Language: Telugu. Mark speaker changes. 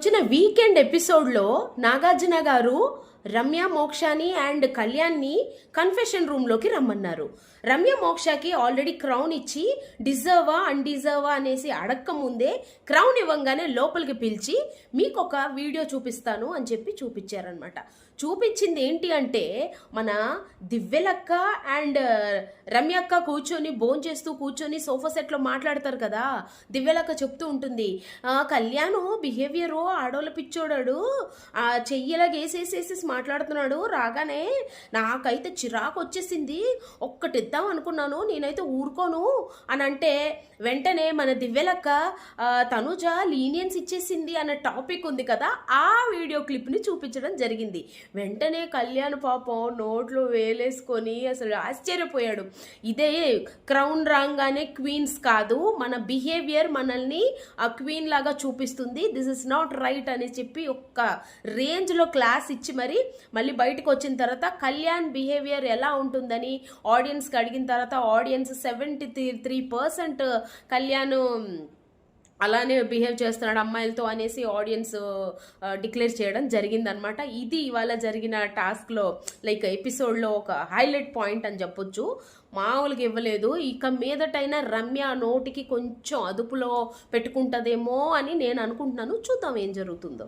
Speaker 1: వచ్చిన వీకెండ్ ఎపిసోడ్లో నాగార్జున గారు రమ్య మోక్షాని అండ్ కళ్యాణ్ని కన్ఫెషన్ రూమ్లోకి రమ్మన్నారు. రమ్య మోక్షకి ఆల్రెడీ క్రౌన్ ఇచ్చి డిజర్వా అన్డిజర్వా అనేసి అడక్క ముందే క్రౌన్ ఇవ్వంగానే లోపలికి పిలిచి మీకు ఒక వీడియో చూపిస్తాను అని చెప్పి చూపించారనమాట. చూపించింది ఏంటి అంటే మన దివ్యలక్క అండ్ రమ్యక్క కూర్చొని భోంచేస్తూ కూర్చొని సోఫా సెట్లో మాట్లాడతారు కదా. దివ్యలక్క చెప్తూ ఉంటుంది, కళ్యాణ్ బిహేవియరు ఆడోళ్ళ పిచ్చోడాడు, చెయ్యలాగేసేసేసి మాట్లాడుతున్నాడు, రాగానే నాకైతే చిరాకు వచ్చేసింది, ఒక్కటిద్దాం అనుకున్నాను, నేనైతే ఊరుకోను అని అంటే వెంటనే మన దివ్యలక్క తనుజ లీనియన్స్ ఇచ్చేసింది అన్న టాపిక్ ఉంది కదా, ఆ వీడియో క్లిప్ని చూపించడం జరిగింది. వెంటనే కళ్యాణ్ పాపం నోట్లో వేలేసుకొని అసలు ఆశ్చర్యపోయాడు. ఇదే క్రౌన్ రాగానే క్వీన్స్ కాదు, మన బిహేవియర్ మనల్ని ఆ క్వీన్ లాగా చూపిస్తుంది, దిస్ ఇస్ నాట్ రైట్ అని చెప్పి ఒక్క రేంజ్లో క్లాస్ ఇచ్చి మళ్ళీ బయటకు వచ్చిన తర్వాత కళ్యాణ్ బిహేవియర్ ఎలా ఉంటుందని ఆడియన్స్కి అడిగిన తర్వాత ఆడియన్స్ 73% కళ్యాణ్ అలానే బిహేవ్ చేస్తున్నాడు అమ్మాయిలతో అనేసి ఆడియన్స్ డిక్లేర్ చేయడం జరిగిందనమాట. ఇది ఇవాళ జరిగిన టాస్క్లో లైక్ ఎపిసోడ్లో ఒక హైలైట్ పాయింట్ అని చెప్పొచ్చు. మామూలుగా ఇవ్వలేదు. ఇక మీదటైనా రమ్య నోటికి కొంచెం అదుపులో పెట్టుకుంటుందేమో అని నేను అనుకుంటున్నాను. చూద్దాం ఏం జరుగుతుందో.